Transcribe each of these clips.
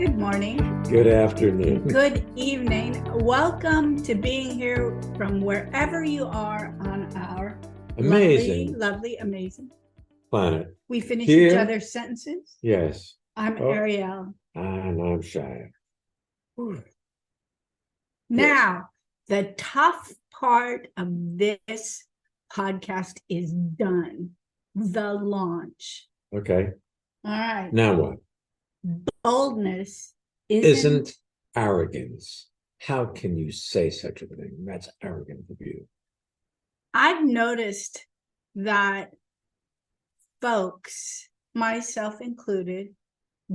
Good morning. Good afternoon. Good evening. Welcome to being here from wherever you are on our Amazing. lovely, amazing Planet. We finish Here? each other's sentences. Yes. I'm Ariel. And I'm Shia. Now, the tough part of this podcast is done. The launch. Okay. All right. Now what? Boldness isn't arrogance. How can you say such a thing? That's arrogant of you. I've noticed that folks, myself included,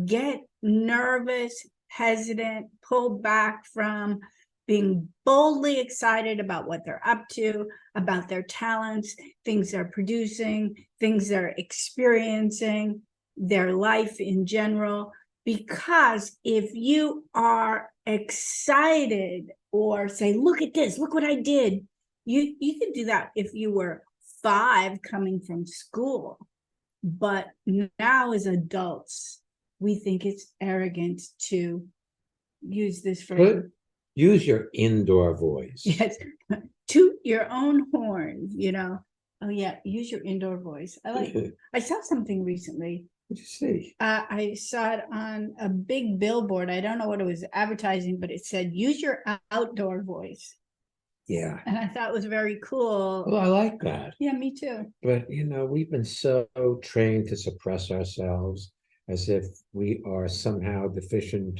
get nervous, hesitant, pulled back from being boldly excited about what they're up to, about their talents, things they're producing, things they're experiencing, their life in general. Because if you are excited or say, look at this, look what I did, you could do that if you were 5 coming from school. But now as adults, we think it's arrogant to use this phrase. Use your indoor voice. Yes, toot your own horn, Oh yeah, use your indoor voice. I saw something recently. What did you see? I saw it on a big billboard. I don't know what it was advertising, but it said, use your outdoor voice. Yeah. And I thought it was very cool. Well, I like that. Yeah, me too. But, we've been so trained to suppress ourselves as if we are somehow deficient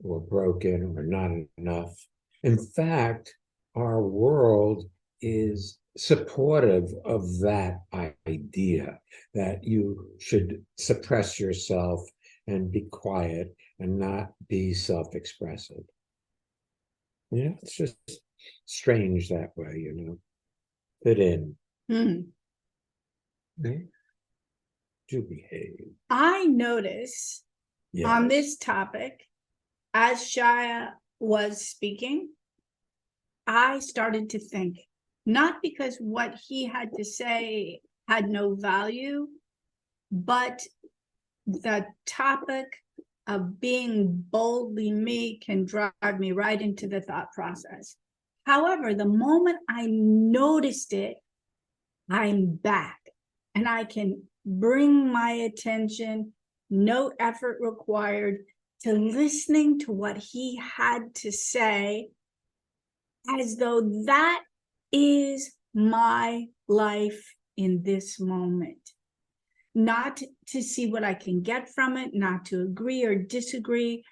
or broken or not enough. In fact, our world is supportive of that idea that you should suppress yourself and be quiet and not be self-expressive. It's just strange that way, fit in. Do behave. I notice on this topic, as Shia was speaking, I started to think, not because what he had to say had no value, but the topic of being boldly me can drive me right into the thought process. However, the moment I noticed it, I'm back and I can bring my attention, no effort required, to listening to what he had to say as though that is my life in this moment. Not to see what I can get from it, not to agree or disagree,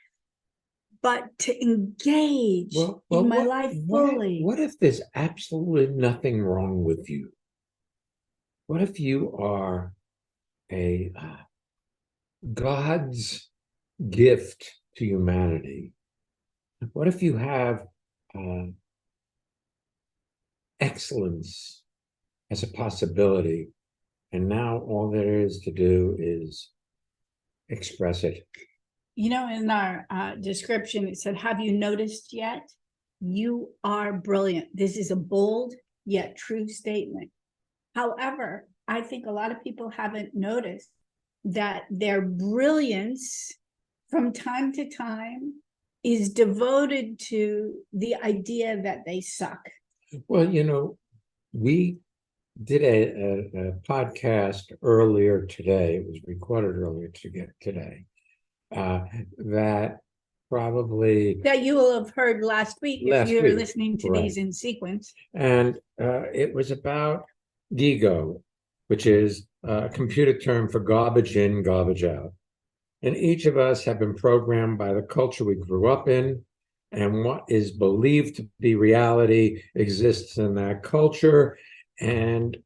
but to engage in my life fully. What if there's absolutely nothing wrong with you? What if you are a God's gift to humanity? What if you have excellence as a possibility, and now all there is to do is express it? In our description, it said, have you noticed yet? You are brilliant. This is a bold yet true statement. However, I think a lot of people haven't noticed that their brilliance from time to time is devoted to the idea that they suck. Well, we did a podcast earlier today. It was recorded earlier today. That you will have heard last week if you're listening to these in sequence. And it was about ego, which is a computer term for garbage in, garbage out. And each of us have been programmed by the culture we grew up in, and what is believed to be reality exists in that culture. And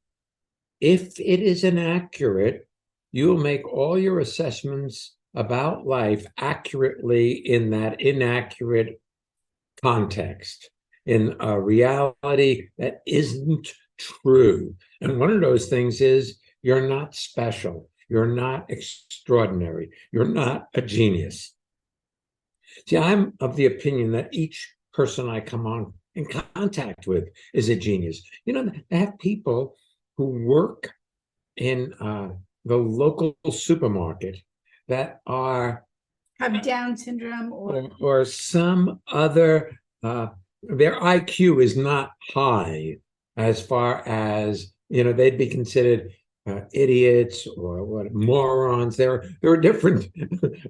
if it is inaccurate, you will make all your assessments about life accurately in that inaccurate context, in a reality that isn't true. And one of those things is you're not special. You're not extraordinary. You're not a genius. See, I'm of the opinion that each person I come in contact with is a genius. They have people who work in the local supermarket that are have Down syndrome or some other, their IQ is not high as far as, they'd be considered idiots or what, morons. There are different.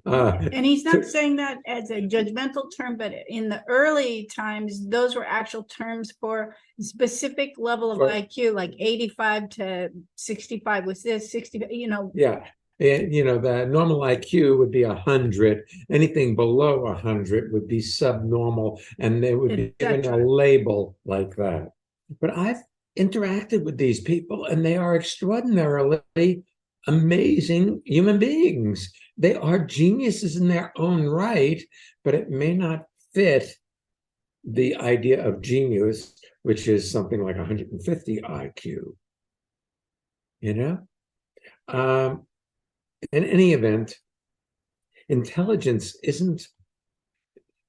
And he's not saying that as a judgmental term, but in the early times, those were actual terms for specific level of IQ, like 85 to 65 was this, 60, Yeah. And, the normal IQ would be 100. Anything below 100 would be subnormal, and they would be given a label like that. But I've interacted with these people, and they are extraordinarily amazing human beings. They are geniuses in their own right, but it may not fit the idea of genius, which is something like 150 IQ. In any event, intelligence isn't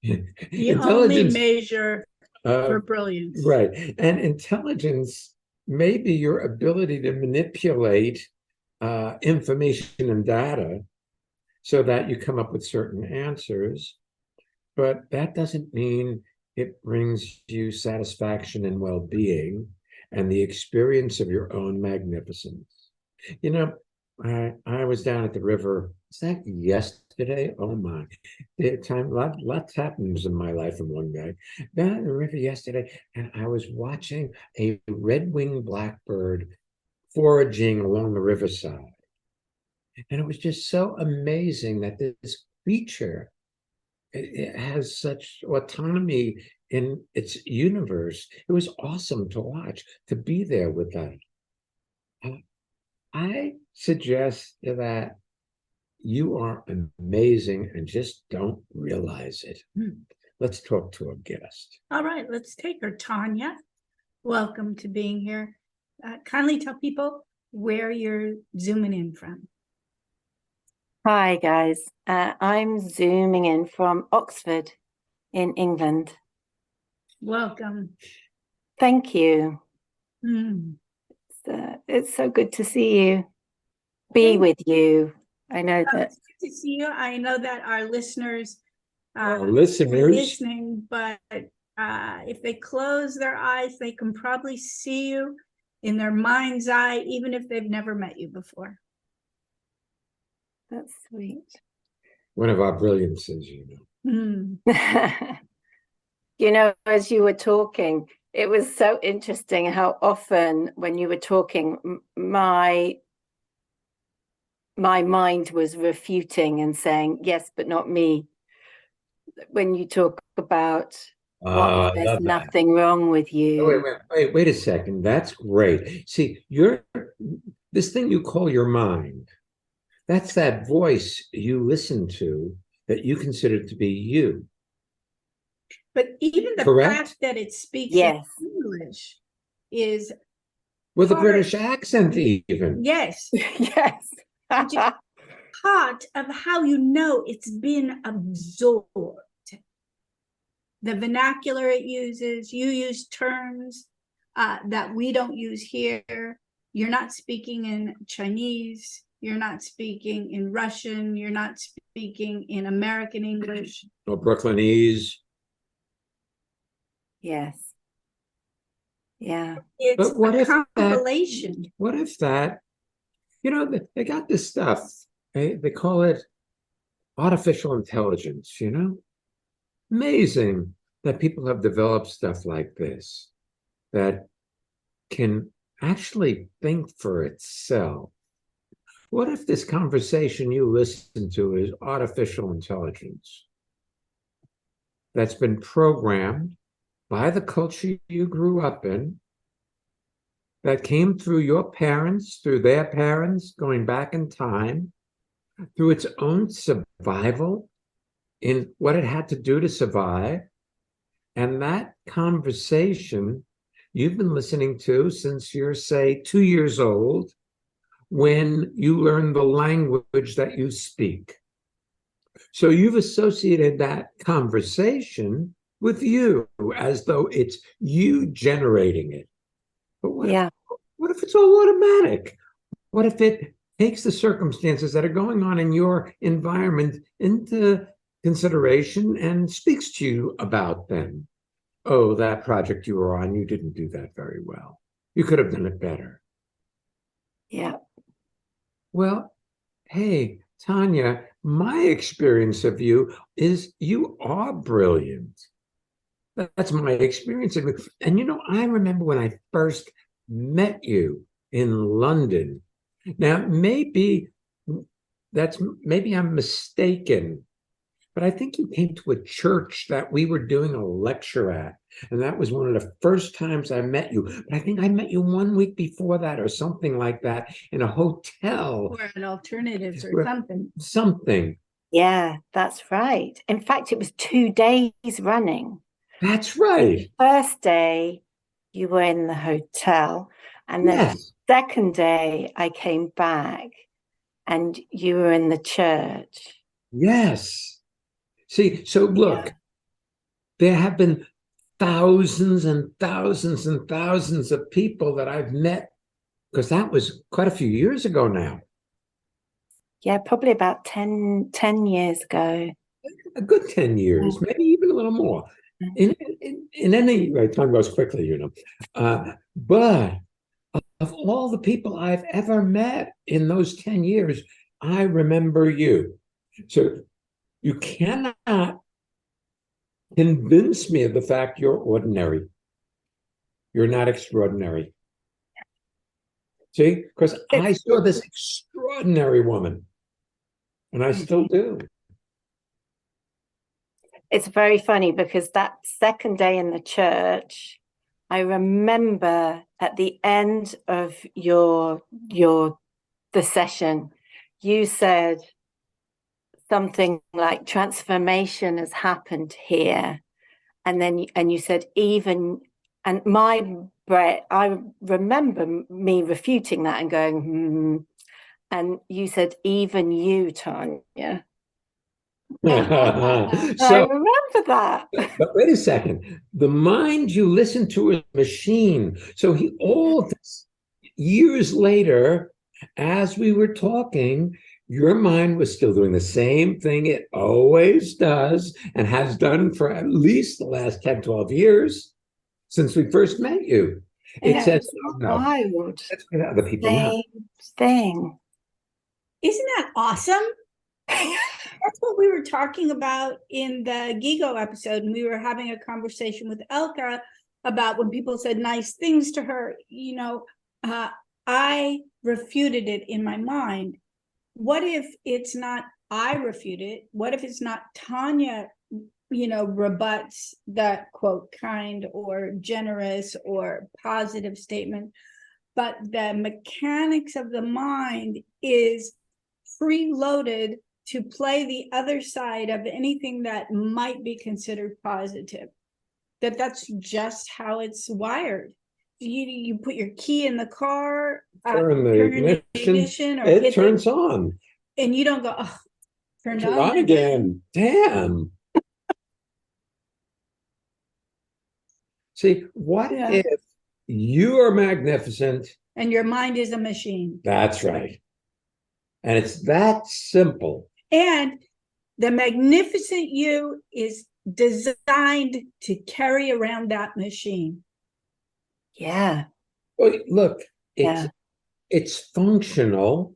the only measure for brilliance. Right. And intelligence may be your ability to manipulate information and data so that you come up with certain answers. But that doesn't mean it brings you satisfaction and well-being and the experience of your own magnificence. I was down at the river. Was that yesterday? Oh my! Lots happens in my life in one day. Down at the river yesterday, and I was watching a red-winged blackbird foraging along the riverside, and it was just so amazing that this creature it has such autonomy in its universe. It was awesome to watch, to be there with that. I suggest that you are amazing and just don't realize it. Let's talk to a guest. All right, let's take her. Tanya, welcome to being here. Kindly tell people where you're zooming in from. Hi, guys. I'm zooming in from Oxford in England. Welcome. Thank you. It's so good to see you, be with you. I know that. It's good to see you. I know that our listeners are listening, but if they close their eyes, they can probably see you in their mind's eye, even if they've never met you before. That's sweet. One of our brilliances, As you were talking, it was so interesting how often when you were talking, my mind was refuting and saying, yes, but not me. When you talk about there's nothing wrong with you. Wait a second. That's great. See, this thing you call your mind, that's that voice you listen to that you consider to be you. But even the fact that it speaks English is with a British accent, even. Yes. Yes. Part of how it's been absorbed. The vernacular it uses, you use terms that we don't use here. You're not speaking in Chinese. You're not speaking in Russian. You're not speaking in American English. Or Brooklynese. Yes. Yeah. It's a compilation. What if that, they got this stuff. They call it artificial intelligence, Amazing that people have developed stuff like this that can actually think for itself. What if this conversation you listen to is artificial intelligence that's been programmed by the culture you grew up in, that came through your parents, through their parents, going back in time, through its own survival in what it had to do to survive. And that conversation you've been listening to since you're, say, 2 years old, when you learn the language that you speak. So you've associated that conversation with you as though it's you generating it. But what if it's all automatic? What if it takes the circumstances that are going on in your environment into consideration and speaks to you about them. Oh, that project you were on, you didn't do that very well. You could have done it better. Yeah. Well, hey, Tanya, my experience of you is you are brilliant. That's my experience of you. And I remember when I first met you in London. Now, maybe I'm mistaken, but I think you came to a church that we were doing a lecture at. And that was one of the first times I met you. But I think I met you 1 week before that or something like that in a hotel. Or an alternatives or something. Something. Yeah, that's right. In fact, it was 2 days running. That's right. The first day you were in the hotel, and then Yes. the second day I came back and you were in the church. Yes. See, so look, there have been thousands and thousands and thousands of people that I've met, because that was quite a few years ago now. Yeah, probably about 10 years ago. A good 10 years, maybe even a little more. In any way, time goes quickly, but of all the people I've ever met in those 10 years, I remember you. So you cannot convince me of the fact you're ordinary. You're not extraordinary. See, because I saw this extraordinary woman, and I still do. It's very funny because that second day in the church, I remember at the end of the session, you said something like transformation has happened here. And then you said even, and I remember me refuting that and going, and you said, even you, Tanya. I remember that. But wait a second. The mind you listen to is a machine. So all this years later, as we were talking, your mind was still doing the same thing it always does and has done for at least the last 10, 12 years since we first met you. It says, wild. Let's get other people same thing. Isn't that awesome? That's what we were talking about in the Gigo episode, and we were having a conversation with Elka about when people said nice things to her. I refuted it in my mind. What if it's not I refute it? What if it's not Tanya, rebuts that quote kind or generous or positive statement, but the mechanics of the mind is preloaded to play the other side of anything that might be considered positive. That's just how it's wired. You put your key in the car, turn the ignition, or it turns on. And you don't go, oh, turned on again. Damn. See, what if you are magnificent and your mind is a machine? That's right. And it's that simple. And the magnificent you is designed to carry around that machine. Yeah. Well, look, it's functional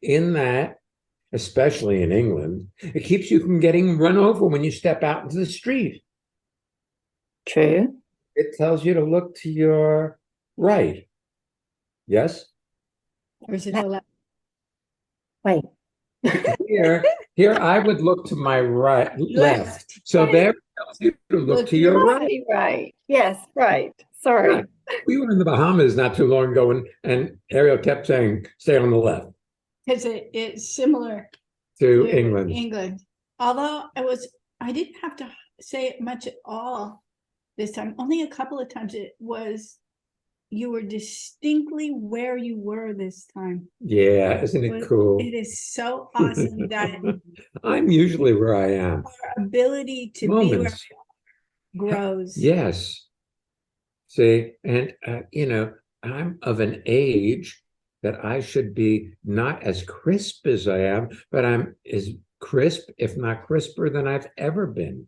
in that, especially in England, it keeps you from getting run over when you step out into the street. True. It tells you to look to your right. Yes? Or is it the left? Wait. Here I would look to my left. So there tells you to look to your right. Right. Yes, right. Sorry. Yeah. We were in the Bahamas not too long ago, and Ariel kept saying, stay on the left. Because it's similar to England. England. Although I didn't have to say it much at all this time. Only a couple of times you were distinctly where you were this time. Yeah, isn't it cool? It is so awesome that I'm usually where I am. Our ability to be where we are grows. Yes. See, and I'm of an age that I should be not as crisp as I am, but I'm as crisp, if not crisper, than I've ever been,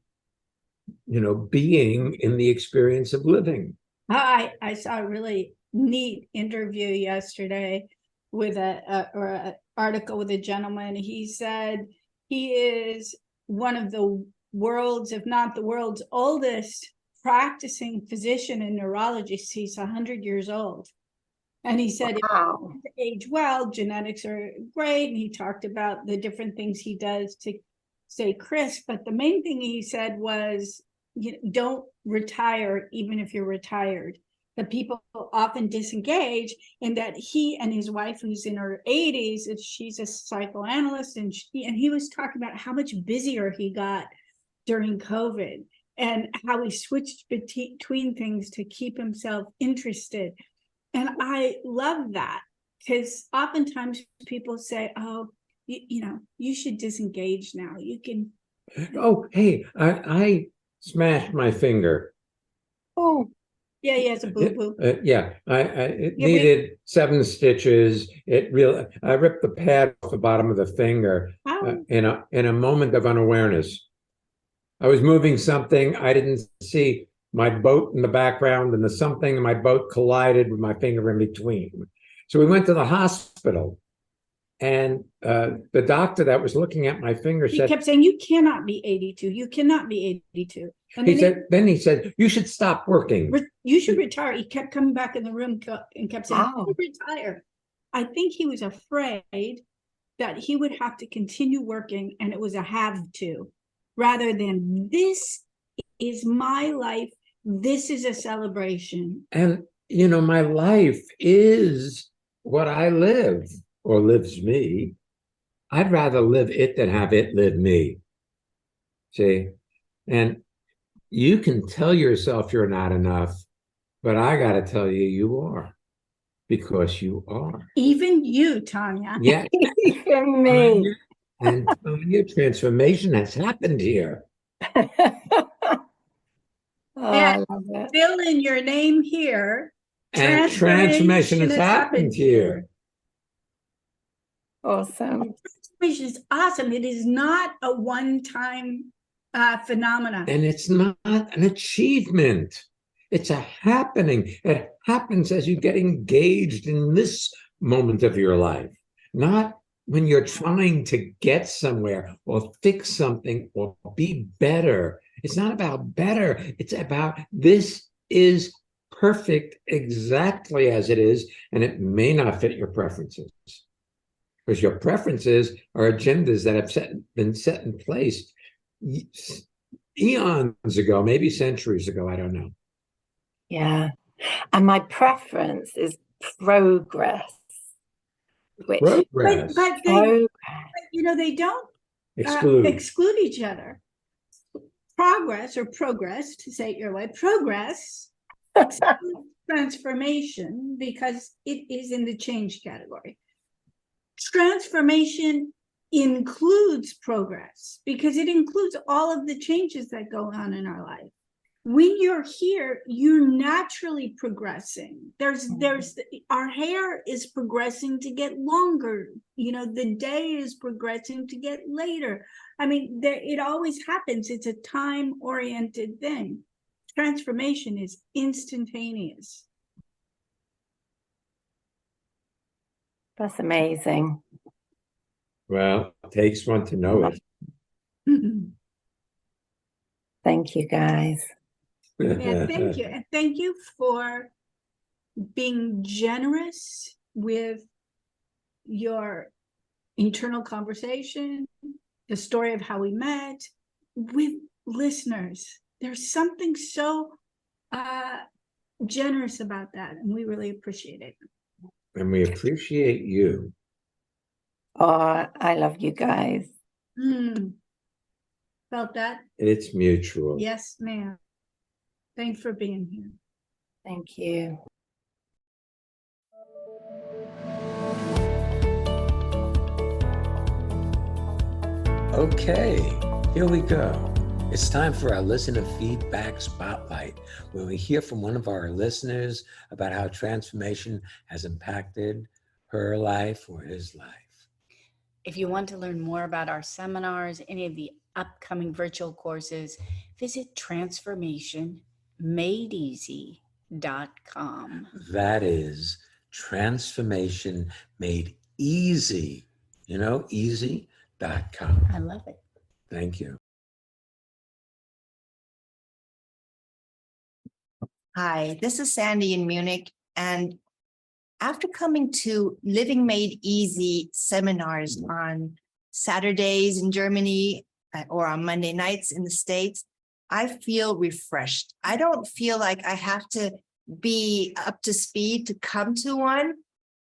being in the experience of living. I saw a really neat interview yesterday with an article with a gentleman. He said he is one of the world's, if not the world's oldest practicing physician and neurologist. He's 100 years old. And he said, wow. if you age well, genetics are great. And he talked about the different things he does to stay crisp. But the main thing he said was, don't retire even if you're retired. That people often disengage, and that he and his wife, who's in her 80s, she's a psychoanalyst, and he was talking about how much busier he got during COVID and how he switched between things to keep himself interested. And I love that, because oftentimes people say, oh, you should disengage now. You can. Oh, hey, I smashed my finger. Oh, yeah, he has a boo-boo. It needed 7 stitches. I ripped the pad off the bottom of the finger in a moment of unawareness. I was moving something. I didn't see my boat in the background, and something in my boat collided with my finger in between. So we went to the hospital, and the doctor that was looking at my finger said, he kept saying, you cannot be 82. You cannot be 82. And then he said, you should stop working. You should retire. He kept coming back in the room and kept saying, wow. retire. I think he was afraid that he would have to continue working, and it was a have to, rather than this is my life. This is a celebration. And, my life is what I live, or lives me. I'd rather live it than have it live me. See? And you can tell yourself you're not enough, but I got to tell you, you are, because you are. Even you, Tanya. Yeah. Even me. And Tanya, transformation has happened here. I love it. Fill in your name here. And transformation has happened here. Awesome. Transformation is awesome. It is not a one-time phenomenon. And it's not an achievement. It's a happening. It happens as you get engaged in this moment of your life, not when you're trying to get somewhere or fix something or be better. It's not about better. It's about this is perfect exactly as it is, and it may not fit your preferences. Because your preferences are agendas that have been set in place eons ago, maybe centuries ago, I don't know. Yeah. And my preference is progress. Which Progress. But they don't exclude each other. Progress, to say it your way, progress transformation, because it is in the change category. Transformation includes progress because it includes all of the changes that go on in our life. When you're here, you're naturally progressing. Our hair is progressing to get longer. The day is progressing to get later. I mean, it always happens. It's a time-oriented thing. Transformation is instantaneous. That's amazing. Well, it takes one to know it. Thank you, guys. Yeah, thank you. And thank you for being generous with your internal conversation, the story of how we met with listeners. There's something so generous about that, and we really appreciate it. And we appreciate you. Oh, I love you guys. Felt that? It's mutual. Yes, ma'am. Thanks for being here. Thank you. Okay, here we go. It's time for our listener feedback spotlight, where we hear from one of our listeners about how transformation has impacted her life or his life. If you want to learn more about our seminars, any of the upcoming virtual courses, visit transformationmadeeasy.com. That is transformation made easy, easy.com. I love it. Thank you. Hi, this is Sandy in Munich. And after coming to Living Made Easy seminars on Saturdays in Germany or on Monday nights in the States, I feel refreshed. I don't feel like I have to be up to speed to come to one,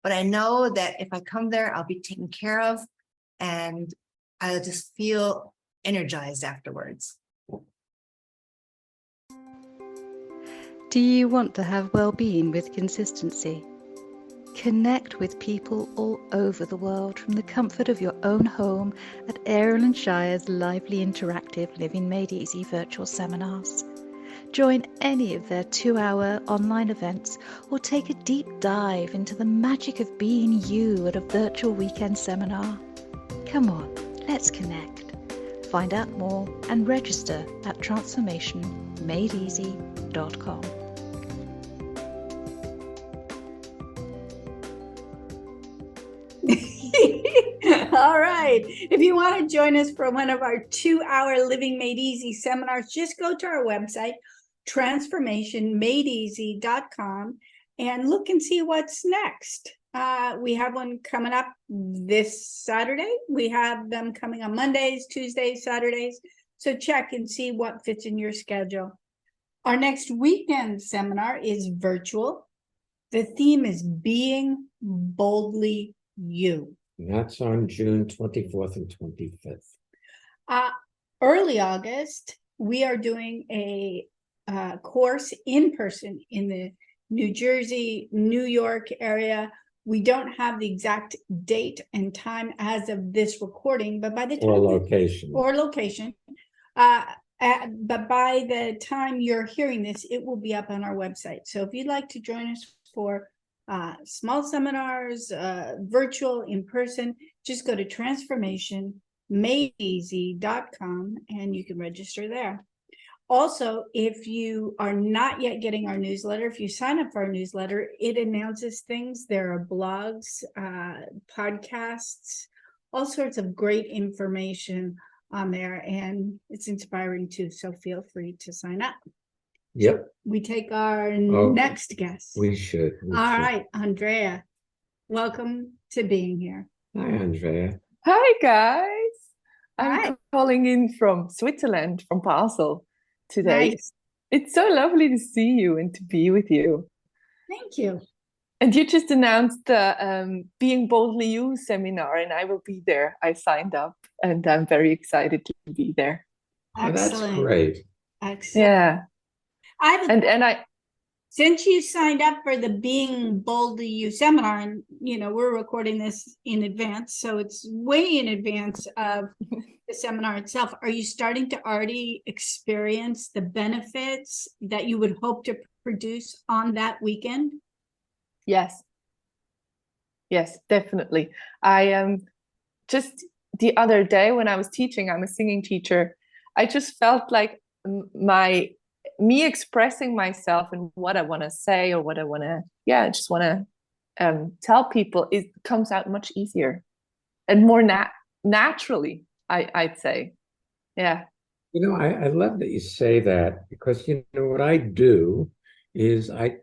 but I know that if I come there, I'll be taken care of and I'll just feel energized afterwards. Do you want to have well-being with consistency? Connect with people all over the world from the comfort of your own home at Ariel and Shire's lively interactive Living Made Easy virtual seminars. Join any of their 2-hour online events or take a deep dive into the magic of being you at a virtual weekend seminar. Come on, let's connect. Find out more and register at transformationmadeeasy.com. All right. If you want to join us for one of our 2-hour Living Made Easy seminars, just go to our website, transformationmadeeasy.com, and look and see what's next. We have one coming up this Saturday. We have them coming on Mondays, Tuesdays, Saturdays. So check and see what fits in your schedule. Our next weekend seminar is virtual. The theme is Being Boldly You. And that's on June 24th and 25th. Early August, we are doing a course in person in the New Jersey, New York area. We don't have the exact date and time as of this recording, but by the time location. But by the time you're hearing this, it will be up on our website. So if you'd like to join us for small seminars, virtual, in person, just go to transformationmadeeasy.com and you can register there. Also, if you are not yet getting our newsletter, if you sign up for our newsletter, it announces things. There are blogs, podcasts, all sorts of great information on there, and it's inspiring too. So feel free to sign up. Yep. So we take our next guest. We should. All right, Andrea, welcome to being here. Hi, Andrea. Hi, guys. I'm Hi. calling in from Switzerland, from Basel today. Nice. It's so lovely to see you and to be with you. Thank you. And you just announced the Being Boldly You seminar, and I will be there. I signed up, and I'm very excited to be there. Excellent. Oh, that's great. Excellent. Yeah. Since you signed up for the Being Boldly You seminar, and we're recording this in advance, so it's way in advance of the seminar itself. Are you starting to already experience the benefits that you would hope to produce on that weekend? Yes, definitely. I just the other day when I was teaching, I'm a singing teacher, I just felt like me expressing myself and what I want to say or what I want to, just want to tell people, it comes out much easier and more naturally, I'd say. Yeah. I love that you say that, because what I do is I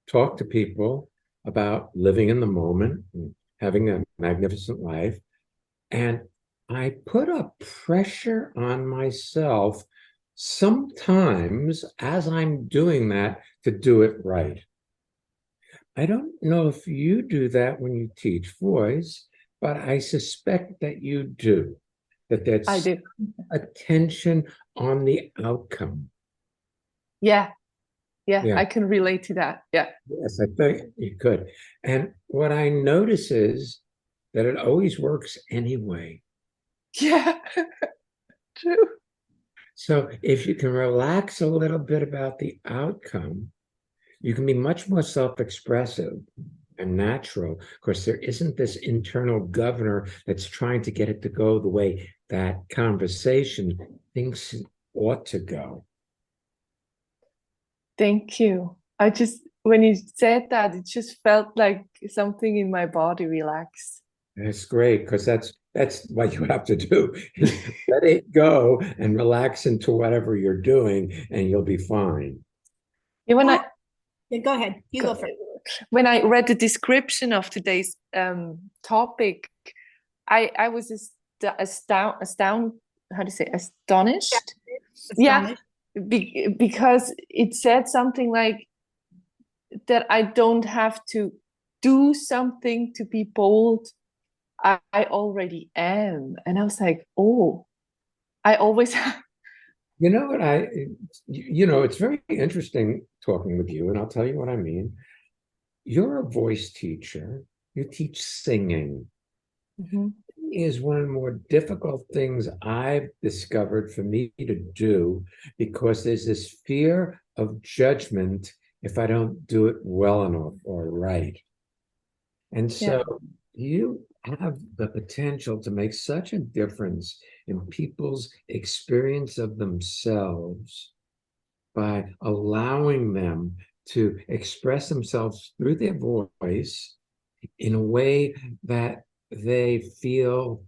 talk to people about living in the moment and having a magnificent life, and I put a pressure on myself sometimes as I'm doing that to do it right. I don't know if you do that when you teach voice, but I suspect that you do. That's I do. Attention on the outcome. Yeah, I can relate to that. Yeah. Yes, I think you could. And what I notice is that it always works anyway. Yeah, true. So if you can relax a little bit about the outcome, you can be much more self-expressive. and natural, because there isn't this internal governor that's trying to get it to go the way that conversation thinks it ought to go. Thank you. When you said that, it just felt like something in my body relaxed. That's great, because that's what you have to do. Let it go and relax into whatever you're doing, and you'll be fine. Yeah, go ahead. You go first. When I read the description of today's topic, I was astonished. Yeah, because it said something like that I don't have to do something to be bold. I already am. And I was like, oh, I always have. You know what it's very interesting talking with you, and I'll tell you what I mean. You're a voice teacher. You teach singing. Mm-hmm. Is one of the more difficult things I've discovered for me to do, because there's this fear of judgment if I don't do it well enough or right. And so you have the potential to make such a difference in people's experience of themselves by allowing them to express themselves through their voice in a way that they feel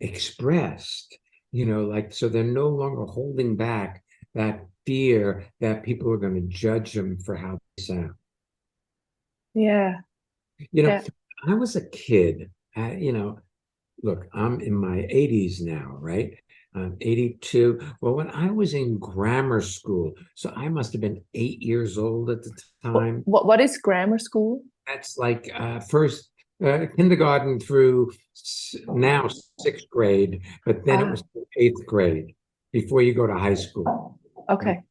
expressed, so they're no longer holding back that fear that people are going to judge them for how they sound. Yeah. I was a kid, look, I'm in my 80s now, right? I'm 82. Well, when I was in grammar school, so I must have been 8 years old at the time. What is grammar school? That's like first kindergarten through now 6th grade, but then it was 8th grade before you go to high school. Okay.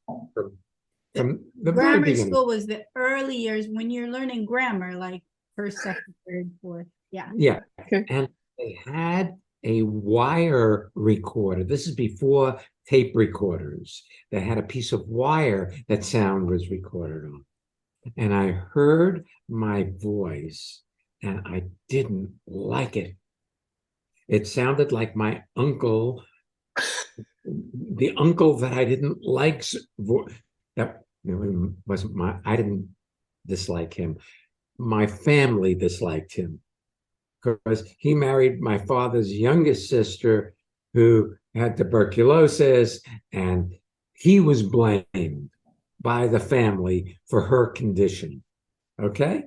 From the grammar school was the early years when you're learning grammar, like first, second, third, fourth. Yeah. Yeah. Okay. And they had a wire recorder. This is before tape recorders. They had a piece of wire that sound was recorded on. And I heard my voice and I didn't like it. It sounded like my uncle, the uncle that I didn't like. That wasn't I didn't dislike him. My family disliked him because he married my father's youngest sister who had tuberculosis, and he was blamed by the family for her condition. Okay?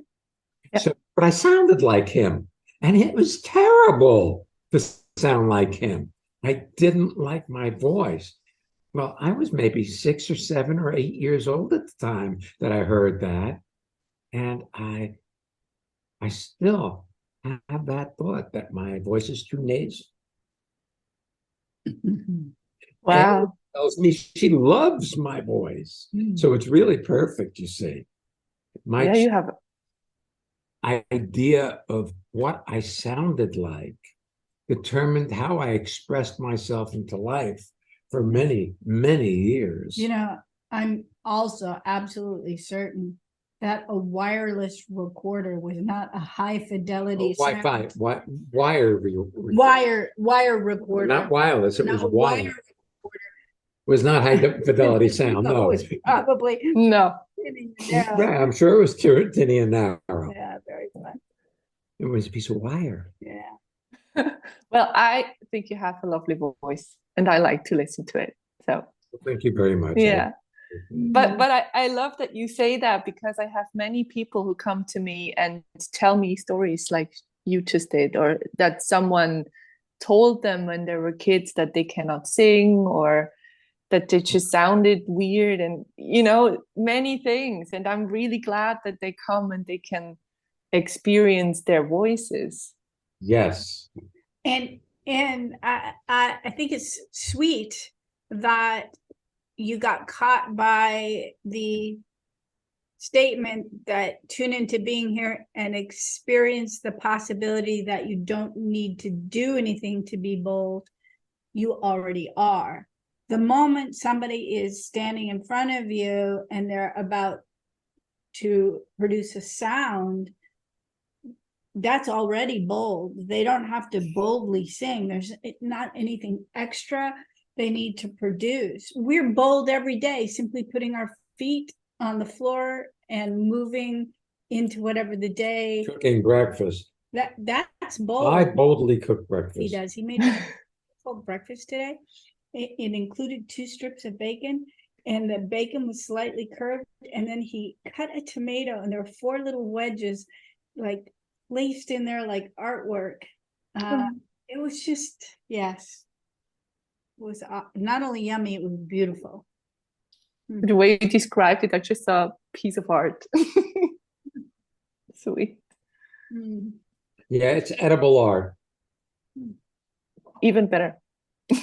Yep. So, but I sounded like him, and it was terrible to sound like him. I didn't like my voice. Well, I was maybe 6 or 7 or 8 years old at the time that I heard that. And I still have that thought that my voice is too nasal. Wow. And tells me she loves my voice. So it's really perfect, you see. You have idea of what I sounded like determined how I expressed myself into life for many, many years. I'm also absolutely certain that a wireless recorder was not a high fidelity Wi-Fi, wire recorder. Not wireless, it was wire. It was not high fidelity sound. No, it was probably no. Yeah, I'm sure it was tinny and narrow. Yeah, very fun. It was a piece of wire. Yeah. Well, I think you have a lovely voice, and I like to listen to it. So thank you very much. Yeah. But I love that you say that, because I have many people who come to me and tell me stories like you just did, or that someone told them when they were kids that they cannot sing, or that they just sounded weird, and many things. And I'm really glad that they come and they can experience their voices. Yes. And I think it's sweet that you got caught by the statement that tune into being here and experience the possibility that you don't need to do anything to be bold. You already are. The moment somebody is standing in front of you and they're about to produce a sound, that's already bold. They don't have to boldly sing. There's not anything extra they need to produce. We're bold every day, simply putting our feet on the floor and moving into whatever the day. Cooking breakfast. That's bold. I boldly cook He breakfast. does. He made me breakfast today. It included 2 strips of bacon, and the bacon was slightly curved. And then he cut a tomato, and there were 4 little wedges, like placed in there like artwork. It was just, yes, it was not only yummy, it was beautiful. The way you described it, I just saw a piece of art. Sweet. Yeah, it's edible art. Even better.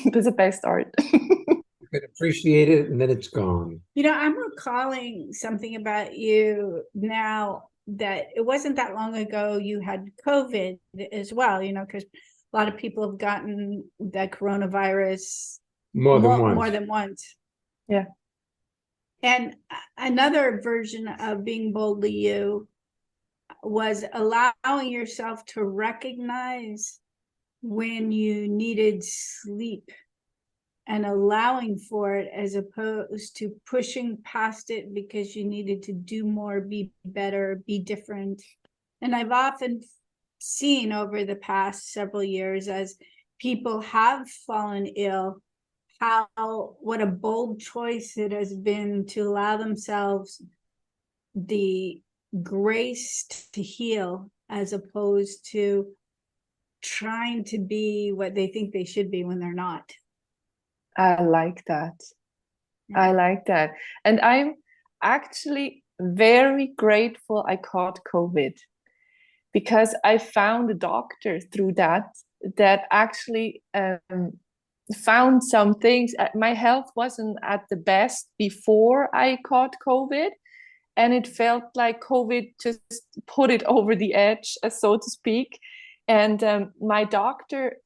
That's the best art. You can appreciate it, and then it's gone. You know, I'm recalling something about you now, that it wasn't that long ago you had COVID as well, you know, because a lot of people have gotten that coronavirus More than once. Yeah. And another version of being boldly you was allowing yourself to recognize when you needed sleep and allowing for it, as opposed to pushing past it because you needed to do more, be better, be different. And I've often seen over the past several years, as people have fallen ill, what a bold choice it has been to allow themselves the grace to heal, as opposed to trying to be what they think they should be when they're not. I like that. I like that. And I'm actually very grateful I caught COVID, because I found a doctor through that actually found some things. My health wasn't at the best before I caught COVID, and it felt like COVID just put it over the edge, so to speak. And my doctor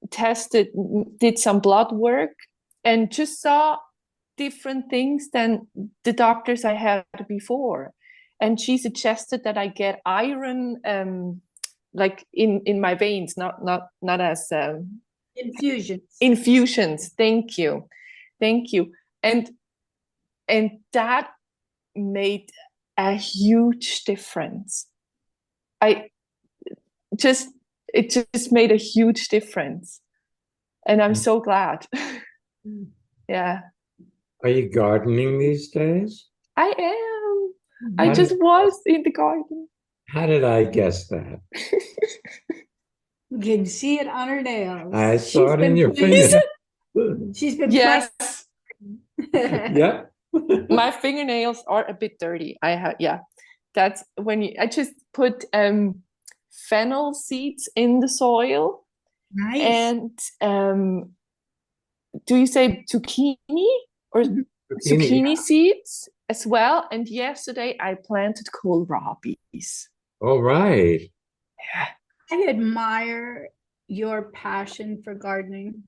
did some blood work, and just saw different things than the doctors I had before. And she suggested that I get iron, like in my veins, not as infusions. Thank you. And that made a huge difference. It just made a huge difference, and I'm so glad. Yeah. Are you gardening these days? I am. I just was in the garden. How did I guess that? You can see it on her nails. I saw it in your fingers. She's been Yes. Yep. My fingernails are a bit dirty. That's when I just put fennel seeds in the soil. Nice. And do you say zucchini or zucchini seeds as well? And yesterday I planted kohlrabies. All right. Yeah. I admire your passion for gardening.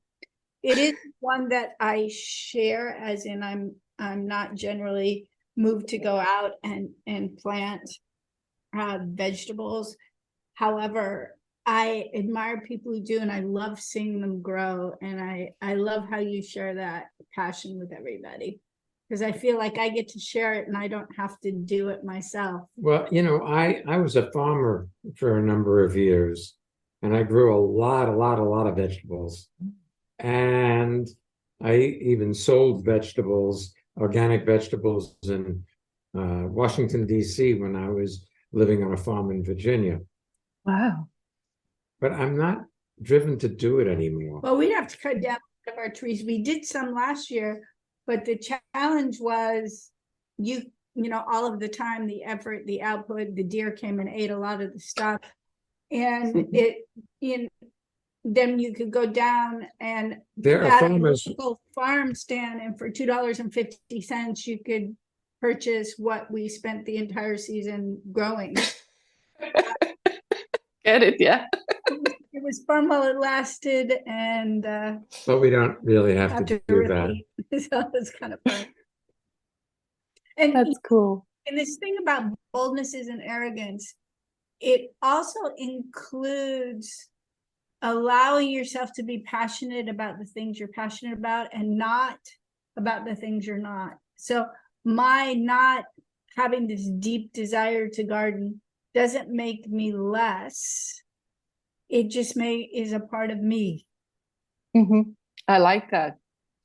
It is one that I share, as in I'm not generally moved to go out and plant vegetables. However, I admire people who do, and I love seeing them grow. And I love how you share that passion with everybody, because I feel like I get to share it and I don't have to do it myself. Well, you know, I was a farmer for a number of years, and I grew a lot of vegetables. And I even sold vegetables, organic vegetables, in Washington, D.C. when I was living on a farm in Virginia. Wow. But I'm not driven to do it anymore. Well, we'd have to cut down one of our trees. We did some last year, but the challenge was you know, all of the time, the effort, the output, the deer came and ate a lot of the stuff. And then you could go down and There are farmers. Local farm stand, and for $2.50 you could purchase what we spent the entire season growing. Get it? Yeah. It was fun while it lasted, and But we don't really have to do that. So it was kind of fun. And that's cool. And this thing about boldness and arrogance, it also includes allowing yourself to be passionate about the things you're passionate about and not about the things you're not. So my not having this deep desire to garden doesn't make me less. It just is a part of me. I like that.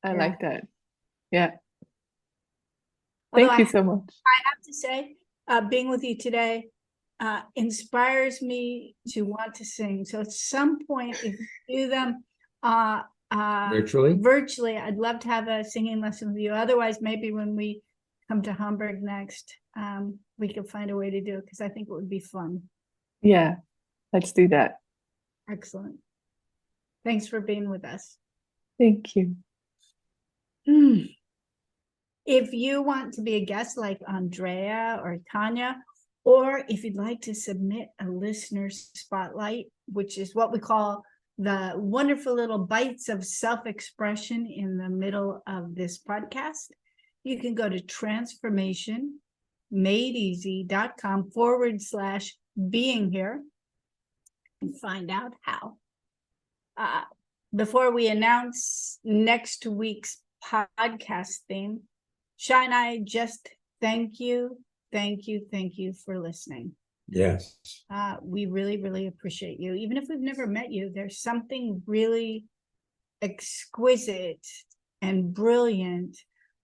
I Yeah. like that. Yeah. Although Thank you so much. I have to say, being with you today inspires me to want to sing. So at some point, if you do them virtually, I'd love to have a singing lesson with you. Otherwise, maybe when we come to Hamburg next, we could find a way to do it, because I think it would be fun. Yeah, let's do that. Excellent. Thanks for being with us. Thank you. If you want to be a guest like Andrea or Tanya, or if you'd like to submit a listener spotlight, which is what we call the wonderful little bites of self-expression in the middle of this podcast, you can go to transformationmadeeasy.com/being here and find out how. Before we announce next week's podcast theme, Shai and I just thank you for listening. Yes. We really, really appreciate you. Even if we've never met you, there's something really exquisite and brilliant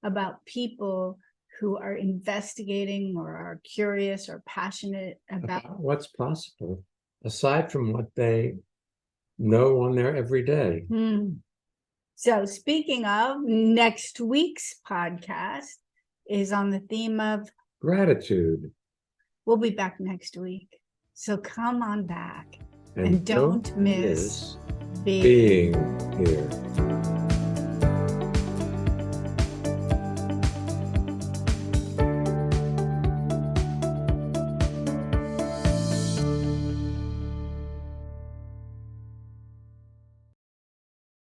about people who are investigating or are curious or passionate about what's possible, aside from what they know on their everyday. So speaking of, next week's podcast is on the theme of gratitude. We'll be back next week. So come on back and don't miss being here.